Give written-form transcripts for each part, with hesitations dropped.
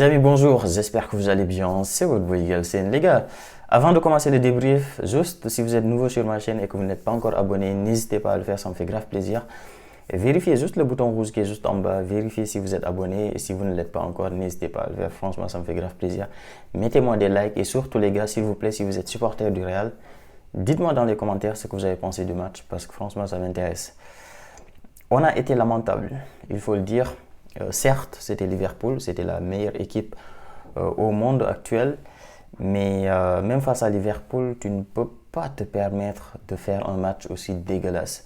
Les amis, bonjour, j'espère que vous allez bien, c'est votre boy Galsen. Les gars, avant de commencer le débrief, juste si vous êtes nouveau sur ma chaîne et que vous n'êtes pas encore abonné, n'hésitez pas à le faire, ça me fait grave plaisir. Et vérifiez juste le bouton rouge qui est juste en bas, vérifiez si vous êtes abonné et si vous ne l'êtes pas encore, n'hésitez pas à le faire, franchement ça me fait grave plaisir. Mettez-moi des likes et surtout les gars, s'il vous plaît, si vous êtes supporter du Real, dites-moi dans les commentaires ce que vous avez pensé du match parce que franchement ça m'intéresse. On a été lamentable, il faut le dire. Certes, c'était Liverpool, c'était la meilleure équipe au monde actuel, mais même face à Liverpool, tu ne peux pas te permettre de faire un match aussi dégueulasse.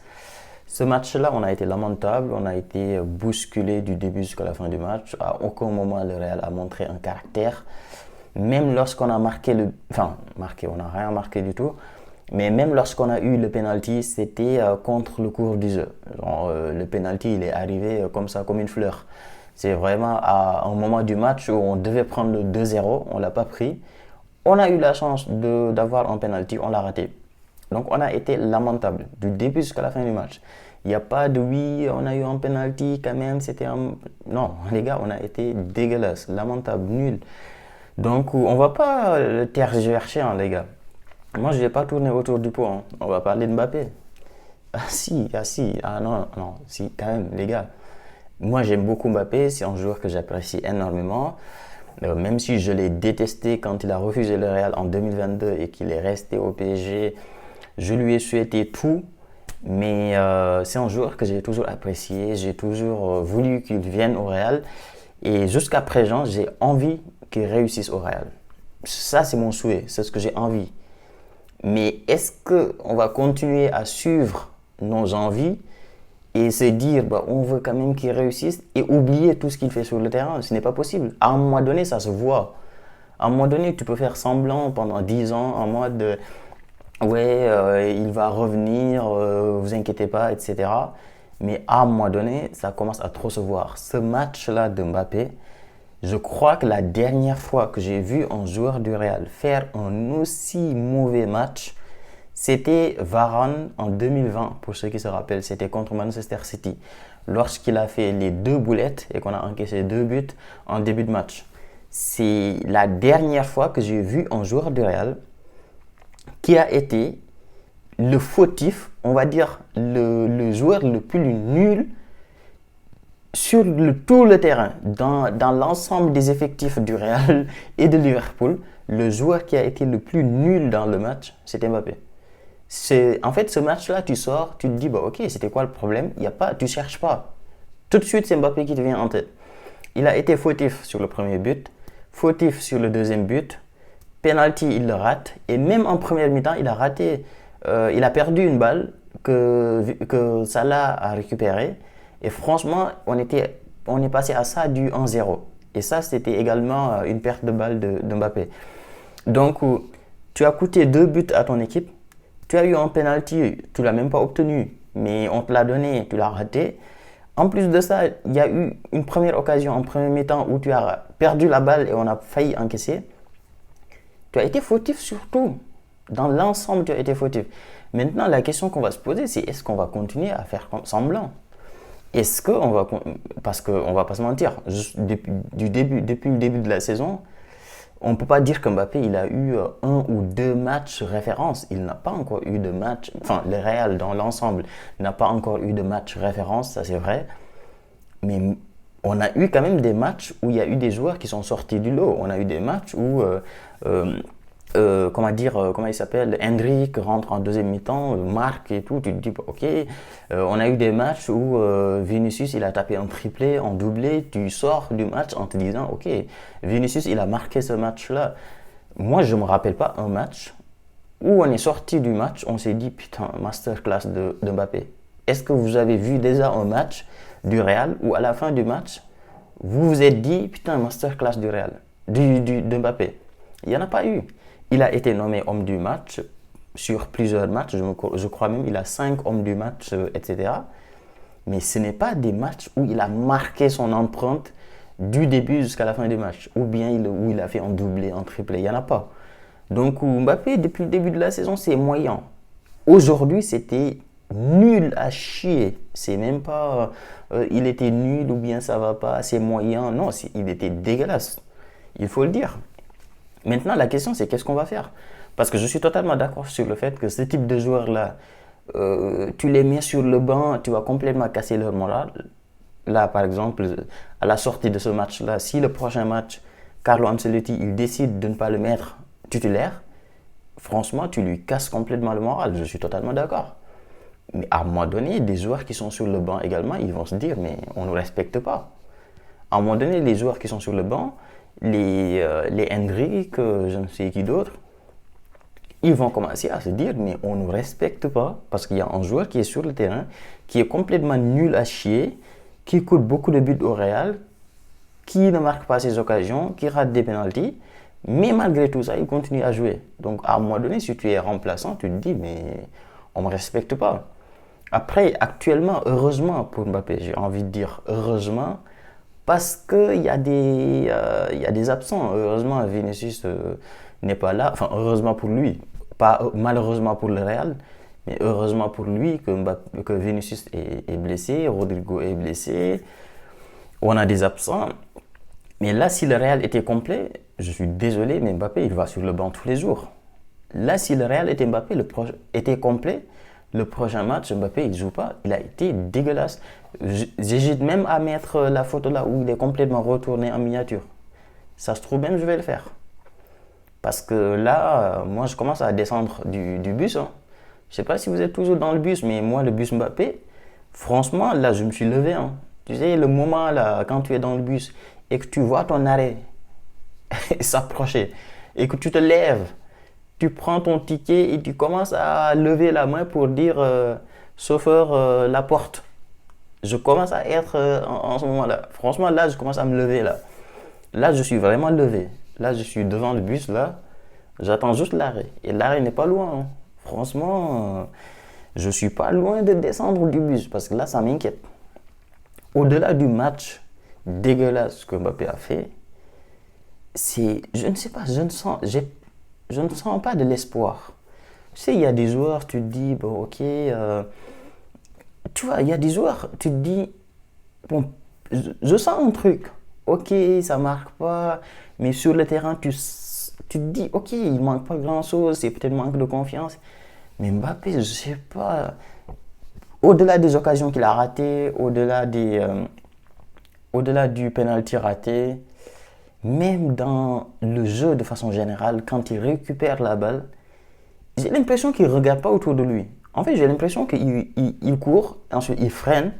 Ce match-là, on a été lamentable, on a été bousculé du début jusqu'à la fin du match. À aucun moment, le Real a montré un caractère. Même lorsqu'on a marqué on n'a rien marqué du tout. Mais même lorsqu'on a eu le penalty, c'était contre le cours du jeu. Le penalty, il est arrivé comme ça, comme une fleur. C'est vraiment à un moment du match où on devait prendre le 2-0, on ne l'a pas pris. On a eu la chance d'avoir un penalty, on l'a raté. Donc on a été lamentable du début jusqu'à la fin du match. Il n'y a pas de oui, on a eu un penalty quand même, c'était un... Non, les gars, on a été dégueulasse, lamentable, nul. Donc on ne va pas le tergiverser, hein, les gars. Moi, je ne vais pas tourner autour du pot. Hein. On va parler de Mbappé. Ah non, non, si, quand même, les gars. Moi, j'aime beaucoup Mbappé. C'est un joueur que j'apprécie énormément. Même si je l'ai détesté quand il a refusé le Real en 2022 et qu'il est resté au PSG, je lui ai souhaité tout. Mais c'est un joueur que j'ai toujours apprécié. J'ai toujours voulu qu'il vienne au Real. Et jusqu'à présent, j'ai envie qu'il réussisse au Real. Ça, c'est mon souhait. C'est ce que j'ai envie. Mais est-ce qu'on va continuer à suivre nos envies et se dire on veut quand même qu'il réussisse et oublier tout ce qu'il fait sur le terrain? Ce n'est pas possible. À un moment donné, ça se voit. À un moment donné, tu peux faire semblant pendant 10 ans en mode il va revenir, vous inquiétez pas, etc. Mais à un moment donné, ça commence à trop se voir. Ce match-là de Mbappé, je crois que la dernière fois que j'ai vu un joueur du Real faire un aussi mauvais match, c'était Varane en 2020, pour ceux qui se rappellent, c'était contre Manchester City, lorsqu'il a fait les 2 boulettes et qu'on a encaissé 2 buts en début de match. C'est la dernière fois que j'ai vu un joueur du Real qui a été le fautif, on va dire le joueur le plus nul sur tout le terrain, dans l'ensemble des effectifs du Real et de Liverpool, le joueur qui a été le plus nul dans le match, c'était Mbappé. En fait, ce match-là, tu sors, tu te dis, ok, c'était quoi le problème? Tu ne cherches pas. Tout de suite, c'est Mbappé qui te vient en tête. Il a été fautif sur le premier but, fautif sur le deuxième but, penalty, il le rate, et même en première mi-temps, il a raté, il a perdu une balle que Salah a récupérée. Et franchement, on est passé à ça du 1-0. Et ça, c'était également une perte de balle de Mbappé. Donc, tu as coûté 2 buts à ton équipe. Tu as eu un penalty, tu ne l'as même pas obtenu, mais on te l'a donné, tu l'as raté. En plus de ça, il y a eu une première occasion en premier mi-temps où tu as perdu la balle et on a failli encaisser. Tu as été fautif surtout. Dans l'ensemble, tu as été fautif. Maintenant, la question qu'on va se poser, c'est est-ce qu'on va continuer à faire semblant? Est-ce qu'on va... Parce qu'on ne va pas se mentir, depuis le début de la saison, on ne peut pas dire que Mbappé il a eu 1 ou 2 matchs référence. Il n'a pas encore eu de match... Enfin, le Real dans l'ensemble n'a pas encore eu de match référence, ça c'est vrai. Mais on a eu quand même des matchs où il y a eu des joueurs qui sont sortis du lot. On a eu des matchs où... comment il s'appelle, Hendrick rentre en deuxième mi-temps, marque et tout, tu te dis ok. On a eu des matchs où Vinicius il a tapé un triplé, un doublé, tu sors du match en te disant ok, Vinicius il a marqué ce match-là. Moi je me rappelle pas un match où on est sorti du match, on s'est dit putain, masterclass de Mbappé. Est-ce que vous avez vu déjà un match du Real où à la fin du match, vous vous êtes dit putain, masterclass du Real, de Mbappé? Il n'y en a pas eu. Il a été nommé homme du match sur plusieurs matchs. Je crois même qu'il a 5 hommes du match, etc. Mais ce n'est pas des matchs où il a marqué son empreinte du début jusqu'à la fin du match. Ou bien où il a fait un doublé, un triplé. Il n'y en a pas. Donc Mbappé, depuis le début de la saison, c'est moyen. Aujourd'hui, c'était nul à chier. C'est même pas il était nul ou bien ça va pas, c'est moyen. Non, il était dégueulasse. Il faut le dire. Maintenant, la question, c'est qu'est-ce qu'on va faire? Parce que je suis totalement d'accord sur le fait que ce type de joueurs-là, tu les mets sur le banc, tu vas complètement casser leur morale. Là, par exemple, à la sortie de ce match-là, si le prochain match, Carlo Ancelotti, il décide de ne pas le mettre titulaire, franchement, tu lui casses complètement le moral. Je suis totalement d'accord. Mais à un moment donné, des joueurs qui sont sur le banc également, ils vont se dire, mais on ne nous respecte pas. À un moment donné, les joueurs qui sont sur le banc, les Hendrick, je ne sais qui d'autre, ils vont commencer à se dire, mais on ne nous respecte pas parce qu'il y a un joueur qui est sur le terrain, qui est complètement nul à chier, qui coûte beaucoup de buts au Real, qui ne marque pas ses occasions, qui rate des pénaltys, mais malgré tout ça, il continue à jouer. Donc à un moment donné, si tu es remplaçant, tu te dis, mais on ne me respecte pas. Après, actuellement, heureusement pour Mbappé, j'ai envie de dire heureusement, parce qu'il y a des absents. Heureusement, Vinicius n'est pas là. Enfin, heureusement pour lui. Pas malheureusement pour le Real, mais heureusement pour lui que Vinicius est blessé, Rodrigo est blessé. On a des absents. Mais là, si le Real était complet, je suis désolé, mais Mbappé, il va sur le banc tous les jours. Là, si le Real était était complet, le prochain match, Mbappé, il ne joue pas. Il a été dégueulasse. J'hésite même à mettre la photo là où il est complètement retourné en miniature. Ça se trouve même, je vais le faire. Parce que là, moi, je commence à descendre du bus. Hein. Je ne sais pas si vous êtes toujours dans le bus, mais moi, le bus Mbappé, franchement, là, je me suis levé. Hein. Tu sais, le moment là, quand tu es dans le bus et que tu vois ton arrêt s'approcher et que tu te lèves, tu prends ton ticket et tu commences à lever la main pour dire chauffeur, la porte. Je commence à être en ce moment-là. Franchement, là, je commence à me lever là. Là, je suis vraiment levé. Là, je suis devant le bus là. J'attends juste l'arrêt. Et l'arrêt n'est pas loin. Hein. Franchement, je suis pas loin de descendre du bus parce que là, ça m'inquiète. Au-delà du match dégueulasse que Mbappé a fait, je ne sais pas, je ne sens pas de l'espoir. Tu sais, il y a des joueurs, tu te dis, bon, ok, tu vois, il y a des joueurs, tu te dis, bon, je sens un truc, ok, ça marque pas, mais sur le terrain, tu te dis, ok, il manque pas grand-chose, c'est peut-être manque de confiance. Mais Mbappé, je sais pas, au-delà des occasions qu'il a ratées, au-delà du penalty raté, même dans le jeu de façon générale, quand il récupère la balle, j'ai l'impression qu'il ne regarde pas autour de lui. En fait, j'ai l'impression qu'il court, ensuite il freine,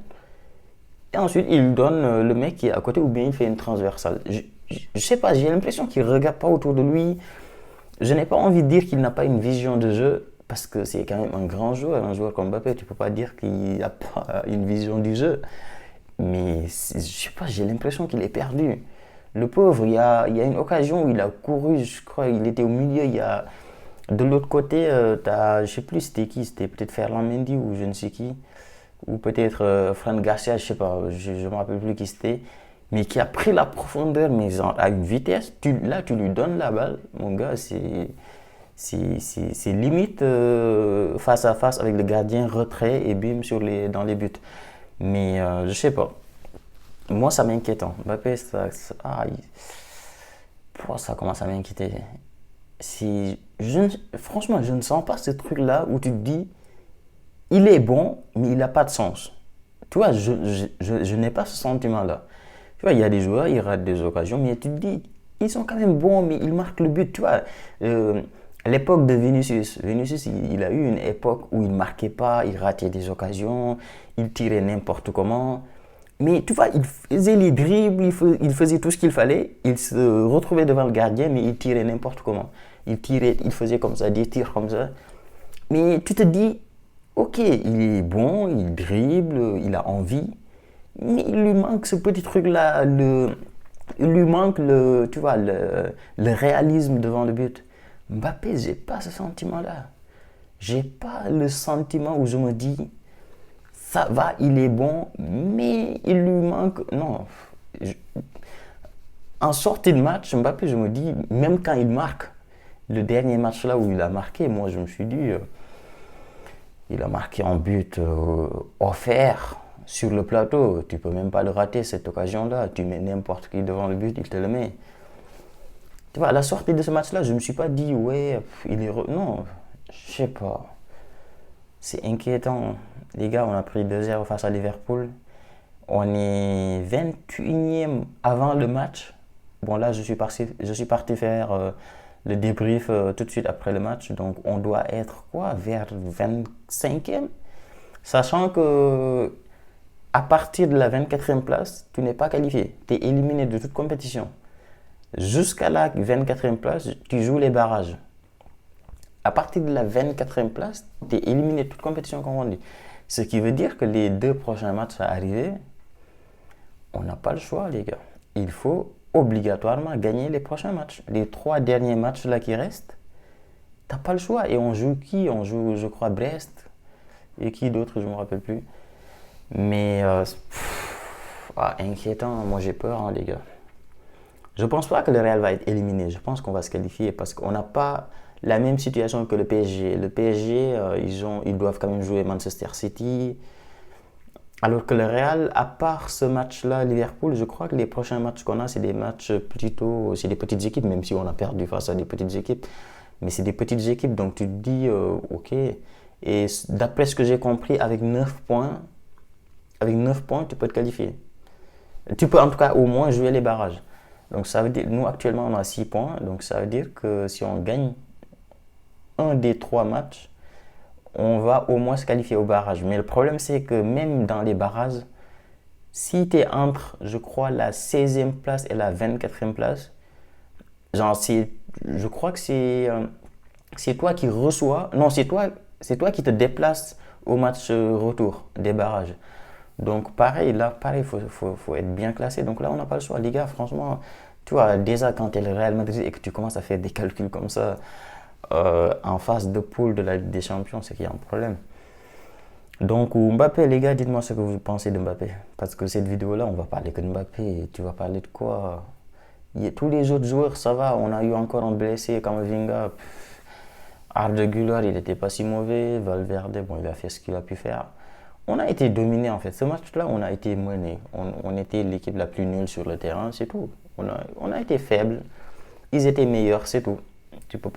et ensuite il donne le mec qui est à côté ou bien il fait une transversale. Je ne sais pas, j'ai l'impression qu'il ne regarde pas autour de lui. Je n'ai pas envie de dire qu'il n'a pas une vision de jeu, parce que c'est quand même un joueur comme Mbappé, tu ne peux pas dire qu'il n'a pas une vision du jeu. Mais je ne sais pas, j'ai l'impression qu'il est perdu. Le pauvre, il y a une occasion où il a couru, je crois, il était au milieu, de l'autre côté, je ne sais plus c'était qui, c'était peut-être Ferland Mendy ou je ne sais qui, ou peut-être Fran Garcia, je ne sais pas, je ne me rappelle plus qui c'était, mais qui a pris la profondeur, mais genre à une vitesse, là tu lui donnes la balle, mon gars, c'est limite face à face avec le gardien, retrait et bim dans les buts. Mais je sais pas. Moi, ça m'inquiète. Hein. Mbappé, ça commence à m'inquiéter. Franchement, je ne sens pas ce truc-là où tu te dis, il est bon, mais il n'a pas de sens. Tu vois, je n'ai pas ce sentiment-là. Tu vois, il y a des joueurs, ils ratent des occasions, mais tu te dis, ils sont quand même bons, mais ils marquent le but. Tu vois, à l'époque de Vinicius, il a eu une époque où il ne marquait pas, il ratait des occasions, il tirait n'importe comment. Mais tu vois, il faisait les dribbles, il faisait tout ce qu'il fallait. Il se retrouvait devant le gardien, mais il tirait n'importe comment. Il faisait comme ça, des tirs comme ça. Mais tu te dis, ok, il est bon, il dribble, il a envie, mais il lui manque ce petit truc-là, il lui manque tu vois, le réalisme devant le but. Mbappé, j'ai pas ce sentiment-là. J'ai pas le sentiment où je me dis, ça va, il est bon, mais il lui manque. Non. En sortie de match, Mbappé, je me dis, même quand il marque, le dernier match là où il a marqué, moi je me suis dit, il a marqué un but offert sur le plateau. Tu peux même pas le rater cette occasion-là. Tu mets n'importe qui devant le but, il te le met. Tu vois, à la sortie de ce match-là, je ne me suis pas dit, ouais, non, je sais pas. C'est inquiétant. Les gars, on a pris 2-0 face à Liverpool. On est 21e avant le match. Bon, là, je suis parti faire le débrief tout de suite après le match. Donc, on doit être quoi? Vers 25e? Sachant que à partir de la 24e place, tu n'es pas qualifié. Tu es éliminé de toute compétition. Jusqu'à la 24e place, tu joues les barrages. À partir de la 24e place, tu es éliminé de toute compétition, comme on dit. Ce qui veut dire que les 2 prochains matchs à arriver, on n'a pas le choix, les gars. Il faut obligatoirement gagner les prochains matchs. Les 3 derniers matchs là qui restent, t'as pas le choix. Et on joue qui? On joue, je crois, Brest. Et qui d'autre? Je me rappelle plus. Mais inquiétant. Moi, j'ai peur, hein, les gars. Je pense pas que le Real va être éliminé. Je pense qu'on va se qualifier parce qu'on n'a pas la même situation que le PSG. Le PSG, ils doivent quand même jouer Manchester City. Alors que le Real, à part ce match-là, Liverpool, je crois que les prochains matchs qu'on a, c'est des matchs plutôt. C'est des petites équipes, même si on a perdu face à des petites équipes. Mais c'est des petites équipes, donc tu te dis, ok. Et d'après ce que j'ai compris, avec 9 points, tu peux te qualifier. Tu peux en tout cas au moins jouer les barrages. Donc ça veut dire, nous actuellement on a 6 points, donc ça veut dire que si on gagne un des 3 matchs, on va au moins se qualifier au barrage. Mais le problème c'est que même dans les barrages, si tu es entre, je crois, la 16e place et la 24e place, genre je crois que c'est toi qui reçois, non c'est toi qui te déplaces au match retour des barrages. Donc pareil, là, pareil, faut être bien classé. Donc là, on n'a pas le choix. Les gars, franchement, tu vois, déjà quand tu es le Real Madrid et que tu commences à faire des calculs comme ça en phase de poule de la Ligue des Champions, c'est qu'il y a un problème. Donc Mbappé, les gars, dites-moi ce que vous pensez de Mbappé. Parce que cette vidéo-là, on va parler que de Mbappé. Tu vas parler de quoi? Tous les autres joueurs, ça va. On a eu encore un blessé comme Vinga. Arda Güler, il n'était pas si mauvais. Valverde, bon, il a fait ce qu'il a pu faire. On a été dominé en fait. Ce match-là, on a été mené. On était l'équipe la plus nulle sur le terrain, c'est tout. On a été faible. Ils étaient meilleurs, c'est tout. Tu peux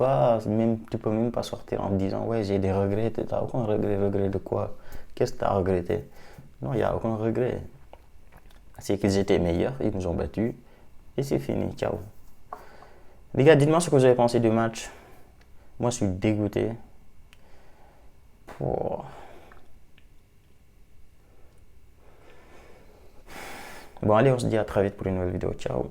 même pas sortir en disant ouais j'ai des regrets. T'as aucun regret de quoi? Qu'est-ce que tu as regretté? Non, il n'y a aucun regret. C'est qu'ils étaient meilleurs, ils nous ont battus et c'est fini. Ciao. Les gars, dites-moi ce que vous avez pensé du match. Moi, je suis dégoûté. Oh. Bon, allez, on se dit à très vite pour une nouvelle vidéo. Ciao.